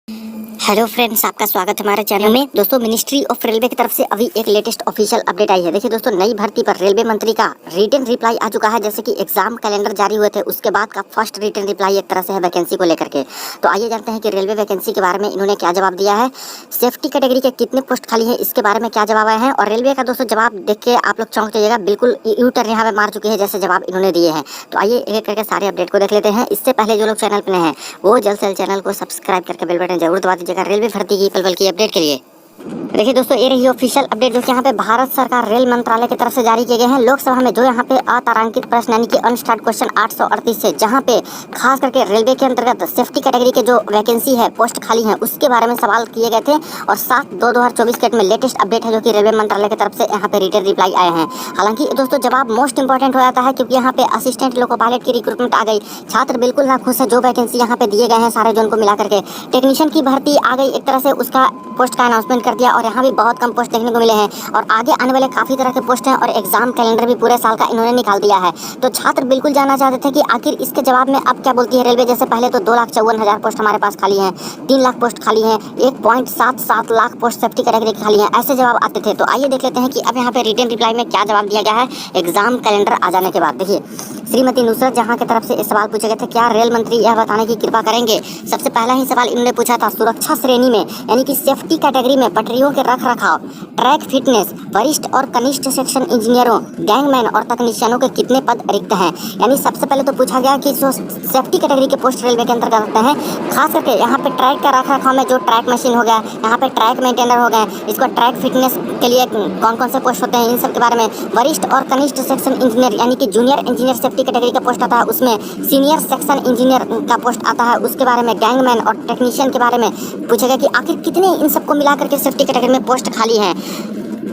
Hello friends, आपका स्वागत है हमारे चैनल में। दोस्तों, मिनिस्ट्री ऑफ रेलवे की तरफ से अभी एक लेटेस्ट ऑफिशियल अपडेट आई है। देखिए दोस्तों, नई भर्ती पर रेलवे मंत्री का रिटन रिप्लाई आ चुका है। जैसे कि एग्जाम कैलेंडर जारी हुए थे, उसके बाद का फर्स्ट रिटन रिप्लाई एक तरह से है वैकेंसी को लेकर के। तो आइए जानते हैं कि रेलवे वैकेंसी के बारे में इन्होंने क्या जवाब दिया है, सेफ्टी कैटेगरी के कितने पोस्ट खाली है इसके बारे में क्या जवाब आए हैं। और रेलवे का दोस्तों जवाब देख के आप लोग चौंक जाइएगा, बिल्कुल यू टर्न यहाँ पे मार चुके हैं जैसे जवाब इन्होंने दिए हैं। तो आइए एक एक करके सारे अपडेट को देख लेते हैं। इससे पहले जो लोग चैनल पर हैं वो जल्द से जल्द चैनल को सब्सक्राइब करके बेल बटन जरूर दबा दीजिएगा रेलवे भर्ती की पल की अपडेट के लिए। देखिए दोस्तों, ये रही ऑफिशियल अपडेट जो कि यहाँ पे भारत सरकार रेल मंत्रालय की तरफ से जारी किए गए हैं। लोकसभा में जो यहाँ पे अतारांकित प्रश्न यानी कि अनस्टार्ट क्वेश्चन 838 से जहाँ पे खास करके रेलवे के अंतर्गत सेफ्टी कैटेगरी के जो वैकेंसी है, पोस्ट खाली है, उसके बारे में सवाल किए गए थे। और 7/2/2024 डेट में लेटेस्ट अपडेट है जो कि रेलवे मंत्रालय की तरफ से यहाँ पे रिटन रिप्लाई आए हैं। हालांकि दोस्तों जवाब मोस्ट इंपॉर्टेंट हो जाता है क्योंकि यहाँ पे असिस्टेंट लोको पायलट की रिक्रूटमेंट आ गई। छात्र बिल्कुल ना खुश है जो वैकेंसी यहाँ पे दिए गए हैं सारे जोन को मिला करके। टेक्नीशियन की भर्ती आ गई, एक तरह से उसका पोस्ट का अनाउंसमेंट कर दिया और यहाँ भी बहुत कम पोस्ट देखने को मिले हैं। और आगे आने वाले काफ़ी तरह के पोस्ट हैं और एग्जाम कैलेंडर भी पूरे साल का इन्होंने निकाल दिया है। तो छात्र बिल्कुल जानना चाहते थे कि आखिर इसके जवाब में अब क्या बोलती है रेलवे। जैसे पहले तो 2,54,000 पोस्ट हमारे पास खाली हैं, 3 लाख पोस्ट खाली हैं, 1.77 लाख पोस्ट सेफ्टी कैटेगरी खाली हैं, ऐसे जवाब आते थे। तो आइए देख लेते हैं कि अब यहाँ पे रिटन रिप्लाई में क्या जवाब दिया गया है एग्जाम कैलेंडर आ जाने के बाद। देखिए, श्रीमती नुसरत जहां की तरफ से सवाल पूछे गए थे, क्या रेल मंत्री यह बताने की कृपा करेंगे। सबसे पहला ही सवाल इन्होंने पूछा था, सुरक्षा श्रेणी में यानी कि सेफ्टी कैटेगरी में पटरियों के रख रखाव, ट्रैक फिटनेस, वरिष्ठ और कनिष्ठ सेक्शन इंजीनियरों, गैंगमैन और तकनीशियनों के कितने पद रिक्त हैं। यानी सबसे पहले तो पूछा गया कि जो सेफ्टी कैटेगरी के पोस्ट रेलवे के अंतर्गत होते हैं, खास करके यहाँ पे ट्रैक का रख रखाव में जो ट्रैक मशीन हो गया, यहाँ पे ट्रैक मेंटेनर हो गए, इसको ट्रैक फिटनेस के लिए कौन कौन से पोस्ट होते हैं इन सब के बारे में। वरिष्ठ और कनिष्ठ सेक्शन इंजीनियर यानी कि जूनियर इंजीनियर सेफ्टी कैटेगरी का पोस्ट आता है, उसमें सीनियर सेक्शन इंजीनियर का पोस्ट आता है, उसके बारे में गैंगमैन और टेक्नीशियन के बारे में पूछेगा कि आखिर कितने इन सबको मिलाकर के सेफ्टी कैटेगरी में पोस्ट खाली हैं।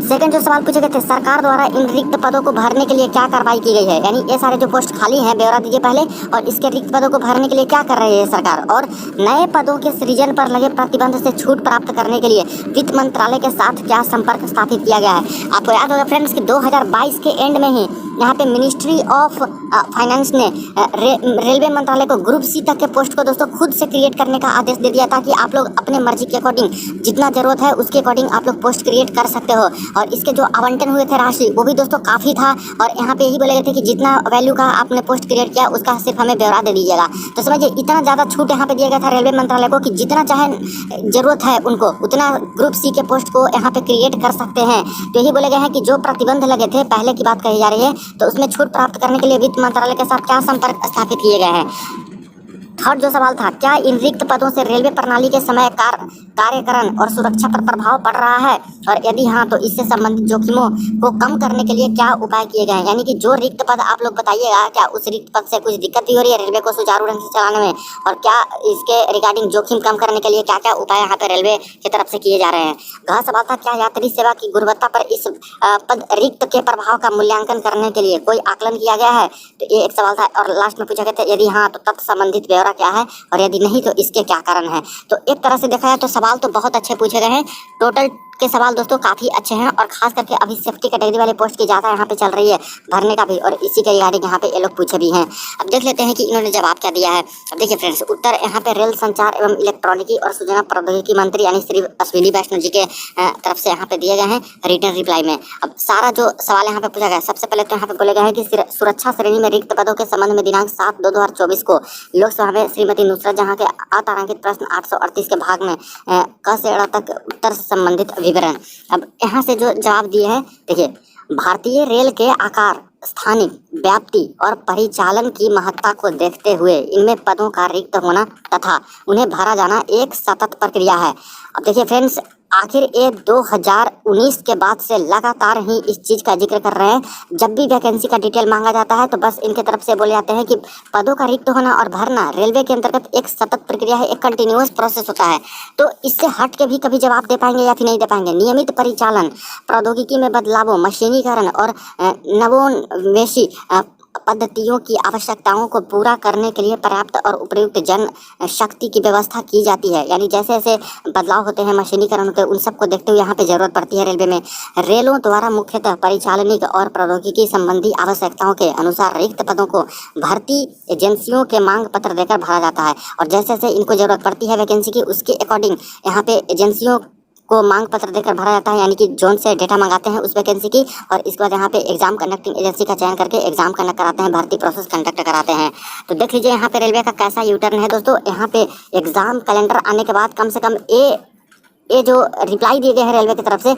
सेकंड जो सवाल पूछे गए थे, सरकार द्वारा इन रिक्त पदों को भरने के लिए क्या कार्रवाई की गई है। यानी ये सारे जो पोस्ट खाली हैं ब्यौरा दीजिए पहले, और इसके रिक्त पदों को भरने के लिए क्या कर रही है सरकार। और नए पदों के सृजन पर लगे प्रतिबंध से छूट प्राप्त करने के लिए वित्त मंत्रालय के साथ क्या संपर्क स्थापित किया गया है। आपको याद होगा फ्रेंड्स कि 2022 के एंड में ही यहाँ पे मिनिस्ट्री ऑफ फाइनेंस ने रेलवे मंत्रालय को ग्रुप सी तक के पोस्ट को दोस्तों खुद से क्रिएट करने का आदेश दे दिया था कि आप लोग अपने मर्जी के अकॉर्डिंग जितना जरूरत है उसके अकॉर्डिंग आप लोग पोस्ट क्रिएट कर सकते हो। और इसके जो आवंटन हुए थे राशि वो भी दोस्तों काफ़ी था। और यहाँ पे यही बोले गए थे कि जितना वैल्यू का आपने पोस्ट क्रिएट किया उसका सिर्फ हमें ब्यौरा दे दीजिएगा। तो समझिए इतना ज़्यादा छूट यहाँ पे दिया गया था रेलवे मंत्रालय को कि जितना चाहे जरूरत है उनको उतना ग्रुप सी के पोस्ट को यहाँ पे क्रिएट कर सकते हैं। तो यही बोले गए हैं कि जो प्रतिबंध लगे थे पहले की बात कही जा रही है, तो उसमें छूट प्राप्त करने के लिए वित्त मंत्रालय के साथ क्या संपर्क स्थापित किए गए हैं। थर्ड जो सवाल था, क्या इन रिक्त पदों से रेलवे प्रणाली के समय कार्यकरण और सुरक्षा पर प्रभाव पड़ रहा है, और यदि हाँ तो इससे संबंधित जोखिमों को कम करने के लिए क्या उपाय किए गए हैं। यानी कि जो रिक्त पद आप लोग बताइएगा, क्या उस रिक्त पद से कुछ दिक्कत भी हो रही है रेलवे को सुचारू ढंग से चलाने में, और क्या इसके रिगार्डिंग जोखिम कम करने के लिए क्या क्या उपाय यहाँ पे रेलवे की तरफ से किए जा रहे हैं। गह सवाल था, क्या यात्री सेवा की गुणवत्ता पर इस पद रिक्त के प्रभाव का मूल्यांकन करने के लिए कोई आकलन किया गया है। तो ये एक सवाल था। और लास्ट में पूछा गया था, यदि हाँ तो तब संबंधित ब्यौरा क्या है, और यदि नहीं तो इसके क्या कारण है। तो एक तरह से देखा जाए तो सवाल तो बहुत अच्छे पूछे गए हैं। टोटल के सवाल दोस्तों काफ़ी अच्छे हैं। और खास करके अभी सेफ्टी कैटेगरी वाले पोस्ट की ज़्यादा यहाँ पे चल रही है भरने का भी, और इसी के रिगार्डिंग यहाँ पे ये लोग पूछे भी हैं। अब देख लेते हैं कि इन्होंने जवाब क्या दिया है। अब देखिए फ्रेंड्स, उत्तर यहाँ पे रेल संचार एवं इलेक्ट्रॉनिकी और सूचना प्रौद्योगिकी मंत्री यानी श्री अश्विनी वैष्णव जी के तरफ से यहाँ पे दिए गए हैं रिटन रिप्लाई में। अब सारा जो सवाल यहाँ पे पूछा गया, सबसे पहले तो यहाँ पे बोले गए हैं कि सुरक्षा श्रेणी में रिक्त पदों के संबंध में दिनांक 7/2/2024 को लोकसभा में श्रीमती नुसरत जहाँ के अतारांकित प्रश्न 838 के भाग में क से अ तक उत्तर से संबंधित विवरण। अब यहाँ से जो जवाब दिए हैं, देखिए, भारतीय रेल के आकार, स्थानिक व्याप्ति और परिचालन की महत्ता को देखते हुए इनमें पदों का रिक्त होना तथा उन्हें भरा जाना एक सतत प्रक्रिया है। अब देखिए फ्रेंड्स, आखिर ये 2019 के बाद से लगातार ही इस चीज़ का जिक्र कर रहे हैं। जब भी वैकेंसी का डिटेल मांगा जाता है तो बस इनके तरफ से बोले जाते हैं कि पदों का रिक्त होना और भरना रेलवे के अंतर्गत एक सतत प्रक्रिया है, एक कंटिन्यूअस प्रोसेस होता है। तो इससे हट के भी कभी जवाब दे पाएंगे या फिर नहीं दे पाएंगे। नियमित परिचालन, प्रौद्योगिकी में बदलावों, मशीनीकरण और नवोन्वेषी पद्धतियों की आवश्यकताओं को पूरा करने के लिए पर्याप्त और उपयुक्त जन शक्ति की व्यवस्था की जाती है। यानी जैसे जैसे बदलाव होते हैं, मशीनीकरण होते हैं, उन सबको देखते हुए यहाँ पे जरूरत पड़ती है रेलवे में। रेलों द्वारा मुख्यतः परिचालनिक और प्रौद्योगिकी संबंधी आवश्यकताओं के अनुसार रिक्त पदों को भर्ती एजेंसियों के मांग पत्र देकर भरा जाता है। और जैसे जैसे इनको जरूरत पड़ती है वैकेंसी की, उसके अकॉर्डिंग यहाँ पे एजेंसियों को मांग पत्र देकर भरा जाता है। यानी कि जोन से डेटा मंगाते हैं उस वैकेंसी की, और इसके बाद यहाँ पे एग्जाम कंडक्टिंग एजेंसी का चयन करके एग्जाम कंडक्ट कराते हैं, भर्ती प्रोसेस कंडक्ट कराते हैं। तो देख लीजिए यहाँ पे रेलवे का कैसा यू टर्न है दोस्तों। यहाँ पे एग्जाम कैलेंडर आने के बाद कम से कम ये जो रिप्लाई दिए गए हैं रेलवे की तरफ से,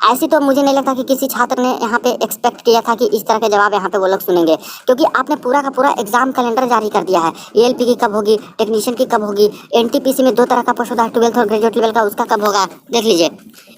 ऐसी तो मुझे नहीं लगता कि किसी छात्र ने यहाँ पे एक्सपेक्ट किया था कि इस तरह के जवाब यहाँ पे वो लोग सुनेंगे, क्योंकि आपने पूरा का पूरा एग्जाम कैलेंडर जारी कर दिया है। एएलपी की कब होगी, टेक्नीशियन की कब होगी, एनटीपीसी में 2 तरह का पोस्ट होता है, 12th और ग्रेजुएट लेवल का, उसका कब होगा। देख लीजिए,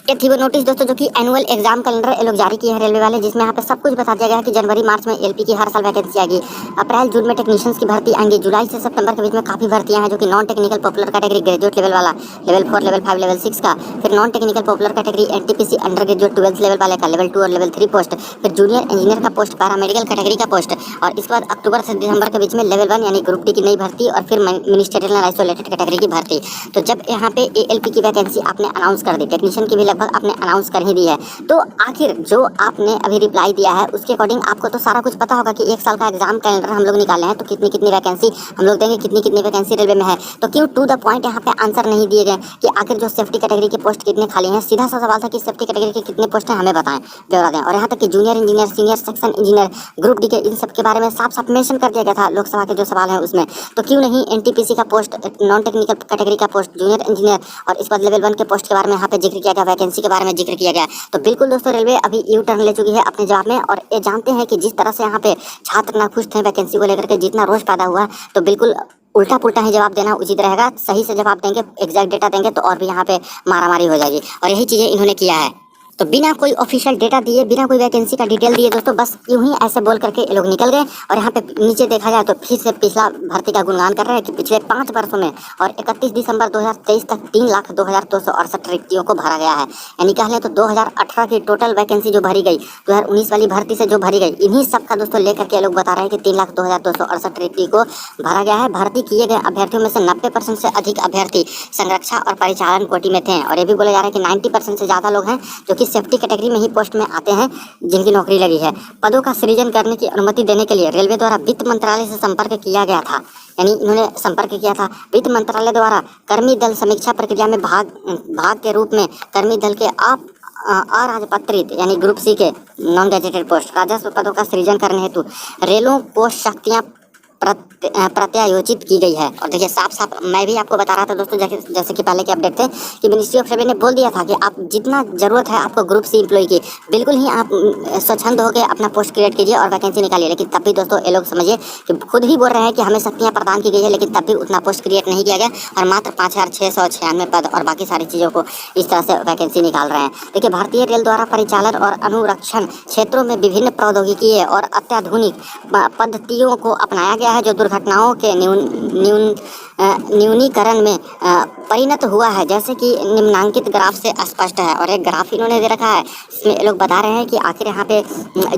ये थी वो नोटिस दोस्तों जो कि एनुअल एग्जाम कैलेंडर ये लोग जारी किए हैं रेलवे वाले, जिसमें यहाँ पे सब कुछ बता दिया गया है कि जनवरी मार्च में एलपी की हर साल वैकेंसी आएगी, अप्रैल जून में टेक्नीशियंस की भर्ती आएंगी, जुलाई से सितंबर के बीच में काफ़ी भर्तियां हैं जो कि non technical popular category graduate level वाला, लेवल 4, लेवल 5, लेवल 6 का, फिर non technical popular category NTPC under graduate 12th level वाले का, लेवल 2 और लेवल 3 पोस्ट, फिर जूनियर इंजीनियर का पोस्ट, पैरामेडिकल कैटेगरी का पोस्ट, और इसके बाद अक्टूबर से दिसंबर के बीच में लेवल 1 यानी ग्रुप डी की नई भर्ती, और फिर मिनिस्ट्रियल आइसोलेटेड कैटेगरी की भर्ती। तो जब यहाँ पे एएलपी की वैकेंसी आपने अनाउंस कर दी, टेक्नीशियन की भी लगभग आपने अनाउंस कर ही दी है, तो आखिर जो आपने अभी रिप्लाई दिया है उसके अकॉर्डिंग आपको तो सारा कुछ पता होगा कि 1 साल का एग्जाम कैलेंडर हम लोग निकाले हैं तो कितनी कितनी वैकेंसी हम लोग देंगे, कितनी कितनी वैकेंसी रेलवे में है। तो क्यों टू द पॉइंट यहाँ पे आंसर नहीं दिए गए कि आखिर जो सेफ्टी कैटेगरी के पोस्ट कितने खाली हैं। सीधा सा सवाल था कि सेफ्टी कैटेगरी के कितने पोस्ट हैं हमें बताएं, ब्यौरा दें। और यहाँ तक कि junior engineer, senior section engineer, group D के, इन सब के बारे में साफ साफ मेंशन कर दिया गया था लोकसभा के जो सवाल है उसमें। तो क्यों नहीं एनटीपीसी का पोस्ट, नॉन टेक्निकल कैटेगरी का पोस्ट, जूनियर इंजीनियर और इस बाद लेवल 1 के पोस्ट के बारे में यहाँ पे जिक्र किया गया, वैकेंसी के बारे में जिक्र किया गया। तो बिल्कुल दोस्तों रेलवे अभी यू टर्न ले चुकी है अपने जवाब में, और ये जानते हैं कि जिस तरह से यहाँ पे छात्र नाखुश थे वैकेंसी को लेकर के, जितना रोष पैदा हुआ, तो बिल्कुल उल्टा पुल्टा ही जवाब देना उचित रहेगा। सही से जवाब देंगे, एग्जैक्ट डेटा देंगे तो और भी यहाँ पे मारामारी हो जाएगी, और यही चीज़ें इन्होंने किया है। तो बिना कोई ऑफिशियल डेटा दिए, बिना कोई वैकेंसी का डिटेल दिए दोस्तों, बस यूं ही ऐसे बोल करके ये लोग निकल गए। और यहाँ पे नीचे देखा जाए तो फिर से पिछला भर्ती का गुणगान कर रहे हैं कि पिछले 5 वर्षों में और 31 दिसंबर 2023 तक 3,02,268 रिक्तियों को भरा गया है। यानी कह लें तो 2018 की टोटल वैकेंसी जो भरी गई, 2019 वाली भर्ती से जो भरी गई, इन्हीं सब का दोस्तों लेकर के लोग बता रहे हैं कि 3,02,268 रिक्ति को भरा गया है। भर्ती किए गए अभ्यर्थियों में से 90% से अधिक अभ्यर्थी संरक्षा और परिचालन कोटि में थे, और ये भी बोला जा रहा है कि 90% से ज़्यादा लोग हैं जो कि सेफ्टी कैटेगरी में ही पोस्ट में आते हैं जिनकी नौकरी लगी है। पदों का सृजन करने की अनुमति देने के लिए रेलवे द्वारा वित्त मंत्रालय से संपर्क किया गया था। यानी इन्होंने संपर्क किया था वित्त मंत्रालय द्वारा कर्मी दल समीक्षा प्रक्रिया में भाग के रूप में कर्मी दल के अराजपत्रित यानी ग्रुप सी के नॉन गजेटेड पोस्ट राजस्व पदों का सृजन करने हेतु रेलों को शक्तियाँ प्रत्यायोजित की गई है। और देखिए साफ साफ मैं भी आपको बता रहा था दोस्तों, जैसे कि पहले के अपडेट थे कि मिनिस्ट्री ऑफ रेलवे ने बोल दिया था कि आप जितना जरूरत है आपको ग्रुप सी एम्प्लॉय की, बिल्कुल ही आप स्वच्छंद होकर अपना पोस्ट क्रिएट कीजिए और वैकेंसी निकालिए। लेकिन तब भी दोस्तों ये लोग समझिए कि खुद ही बोल रहे हैं कि हमें शक्तियाँ प्रदान की गई है, लेकिन तब भी उतना पोस्ट क्रिएट नहीं किया गया, और मात्र 5,696 पद और बाकी सारी चीज़ों को इस तरह से वैकेंसी निकाल रहे हैं। देखिए भारतीय रेल द्वारा परिचालन और अनुरक्षण क्षेत्रों में विभिन्न प्रौद्योगिकी और अत्याधुनिक पद्धतियों को अपनाया गया है जो दुर्घटनाओं के न्यूनीकरण में परिणत हुआ है, जैसे कि निम्नांकित ग्राफ से स्पष्ट है। और एक ग्राफ इन्होंने दे रखा है, इसमें लोग बता रहे हैं कि आखिर यहाँ पे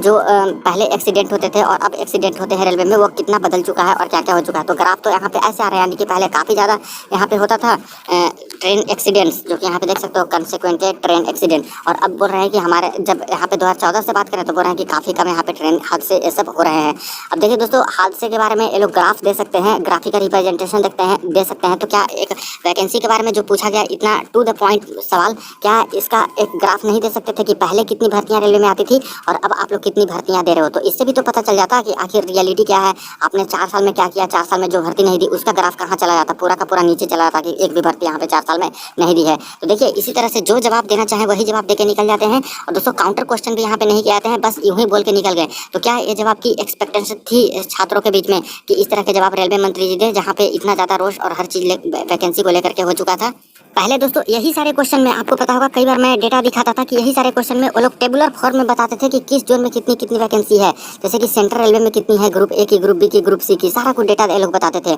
जो पहले एक्सीडेंट होते थे और अब एक्सीडेंट होते हैं रेलवे में, वो कितना बदल चुका है और क्या क्या हो चुका है। तो ग्राफ तो यहाँ पे ऐसे आ रहे हैं, यानी कि पहले काफ़ी ज़्यादा यहाँ पे होता था ट्रेन एक्सीडेंट्स, जो कि यहाँ पे देख सकते हो कंसिक्वेंटेड ट्रेन एक्सीडेंट, और अब बोल रहे हैं कि हमारे जब यहाँ पे 2014 से बात करें तो बोल रहे हैं कि काफ़ी कम यहाँ पे ट्रेन हादसे ये सब हो रहे हैं। अब देखिए दोस्तों हादसे के बारे में ये लोग ग्राफ दे सकते हैं, ग्राफिकल रिप्रेजेंटेशन दे सकते हैं। तो क्या एक वैकेंसी के बारे में जो पूछा गया इतना टू द पॉइंट सवाल, क्या इसका एक ग्राफ नहीं दे सकते थे कि पहले कितनी भर्तियां रेलवे में आती थी और अब आप लोग कितनी भर्तियां दे रहे हो। तो इससे भी तो पता चल जाता कि आखिर रियलिटी क्या है, आपने 4 साल में क्या किया, 4 साल में जो भर्ती नहीं दी उसका ग्राफ कहाँ चला जाता, पूरा का पूरा नीचे चला जाता कि एक भी भर्ती यहाँ पे 4 साल में नहीं दी है। तो देखिए इसी तरह से जो जवाब देना चाहे वही जवाब दे के निकल जाते हैं, और दोस्तों काउंटर क्वेश्चन भी यहाँ पे नहीं किए जाते हैं, बस यूं ही बोल के निकल गए। तो क्या ये जवाब की एक्सपेक्टेशन थी छात्रों के बीच में कि इस तरह के जवाब रेलवे मंत्री जी दे, जहाँ पे इतना ज़्यादा रोष और हर चीज़ वैकेंसी को लेकर के हो चुका था। पहले दोस्तों यही सारे क्वेश्चन में आपको पता होगा, कई बार मैं डेटा दिखाता था कि यही सारे क्वेश्चन में वो लोग टेबुलर फॉर्म में बताते थे कि किस जोन में कितनी कितनी वैकेंसी है, जैसे कि सेंट्रल रेलवे में कितनी है, ग्रुप ए की, ग्रुप बी की, ग्रुप सी की, सारा कुछ डेटा ये लोग बताते थे।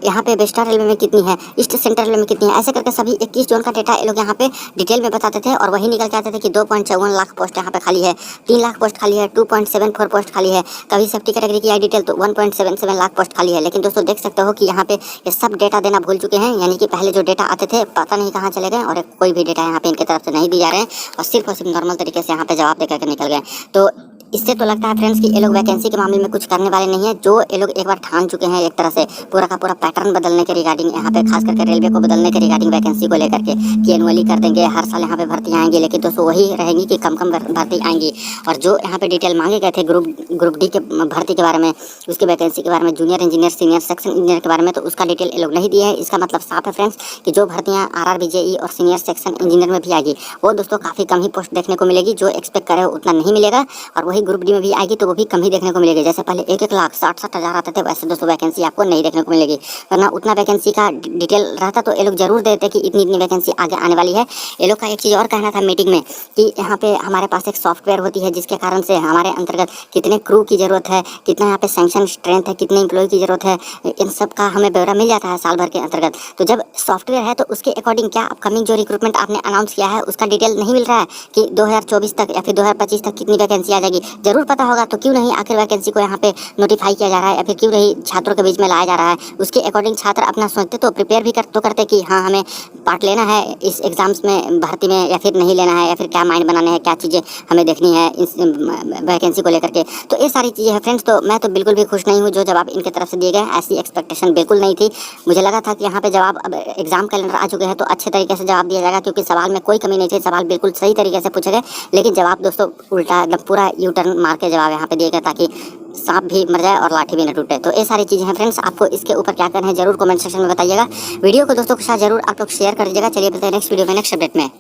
यहाँ पे वेस्टर्न रेलवे में कितनी है, ईस्ट सेंट्रल रेलवे में कितनी है, ऐसे करके सभी 21 जोन का डेटा ये लोग यहाँ पे डिटेल में बताते थे। और वही निकल के आते थे कि 2.54 लाख पोस्ट यहाँ पे खाली है, 3 लाख पोस्ट खाली है, 2.74 पोस्ट खाली है, कभी सेफ्टी कैटेगरी की आई डिटेल तो 1.77 लाख पोस्ट खाली है। लेकिन दोस्तों देख सकते हो कि यहाँ पे ये सब डेटा देना भूल चुके हैं, यानी कि पहले जो डेटा आते थे पता नहीं कहाँ चले गए और कोई भी डेटा यहाँ पे इनके तरफ से नहीं दिए जा रहे हैं और सिर्फ नॉर्मल तरीके से यहाँ पे जवाब देकर के निकल गए। तो इससे तो लगता है फ्रेंड्स कि ये लोग वैकेंसी के मामले में कुछ करने वाले नहीं है। जो ये लोग एक बार ठान चुके हैं एक तरह से पूरा का पूरा पैटर्न बदलने के रिगार्डिंग, यहाँ पे खास करके रेलवे को बदलने के रिगार्डिंग वैकेंसी को लेकर के कि एनुअली कर देंगे, हर साल यहाँ पे भर्ती आएंगी, लेकिन दोस्तों वही रहेंगी कि कम कम भर्ती आएंगी। और जो यहाँ पे डिटेल मांगे गए थे ग्रुप डी के भर्ती के बारे में, उसकी वैकेंसी के बारे में, junior engineer, senior section engineer के बारे में, तो उसका डिटेल ये लोग नहीं दिए है। इसका मतलब साफ है फ्रेंड्स कि जो भर्तियाँ RRB JE और सीनियर सेक्शन इंजीनियर में भी आएगी वो दोस्तों काफ़ी कम ही पोस्ट देखने को मिलेगी, जो एक्सपेक्ट करे उतना नहीं मिलेगा। और वही ग्रुप डी में भी आएगी तो वो भी कम ही देखने को मिलेगी। जैसे पहले 1-1 लाख 60-60 हज़ार आते थे, वैसे दोस्तों वैकेंसी आपको नहीं देखने को मिलेगी। वरना उतना वैकेंसी का डिटेल रहता तो ये लोग जरूर देते कि इतनी इतनी वैकेंसी आगे आने वाली है। ये लोग का एक चीज़ और कहना था मीटिंग में कि यहाँ पे हमारे पास एक सॉफ्टवेयर होती है जिसके कारण से हमारे अंतर्गत कितने क्रू की ज़रूरत है, कितना यहाँ पे सैंक्शन स्ट्रेंथ है, कितने एम्प्लॉय की ज़रूरत है, इन सब का हमें ब्यौरा मिल जाता है साल भर के अंतर्गत। तो जब सॉफ्टवेयर है तो उसके अकॉर्डिंग क्या अपकमिंग जो रिक्रूटमेंट आपने अनाउंस किया है उसका डिटेल नहीं मिल रहा है कि 2024 तक या फिर 2025 तक कितनी वैकेंसी आ जाएगी। जरूर पता होगा तो क्यों नहीं आखिर वैकेंसी को यहाँ पे नोटिफाई किया जा रहा है या फिर क्यों नहीं छात्रों के बीच में लाया जा रहा है। उसके अकॉर्डिंग छात्र अपना सोचते तो प्रिपेयर भी करते कि हाँ हमें पार्ट लेना है इस एग्जाम्स में, भर्ती में, या फिर नहीं लेना है, या फिर क्या माइंड बनाने हैं, क्या चीज़ें हमें देखनी है इस वैकेंसी को लेकर के। तो ये सारी चीज़ें हैं फ्रेंड्स। तो मैं तो बिल्कुल भी खुश नहीं हूँ जो जवाब इनके तरफ से दिए गए, ऐसी एक्सपेक्टेशन बिल्कुल नहीं थी। मुझे लगा था कि यहाँ पे जवाब अब एग्जाम कैलेंडर आ चुके हैं तो अच्छे तरीके से जवाब दिया जाएगा, क्योंकि सवाल में कोई कमी नहीं थी, सवाल बिल्कुल सही तरीके से पूछे गए। लेकिन जवाब दोस्तों उल्टा एकदम पूरा यू टर्न मार के जवाब यहाँ पे दिए गए ताकि सांप भी मर जाए और लाठी भी न टूटे। तो ये सारी चीज़ें हैं फ्रेंड्स। आपको इसके ऊपर क्या करना है जरूर कमेंट सेक्शन में बताइएगा। वीडियो को दोस्तों के साथ जरूर आप लोग शेयर कर दीजिएगा। चलिए मिलते हैं नेक्स्ट वीडियो में नेक्स्ट अपडेट में।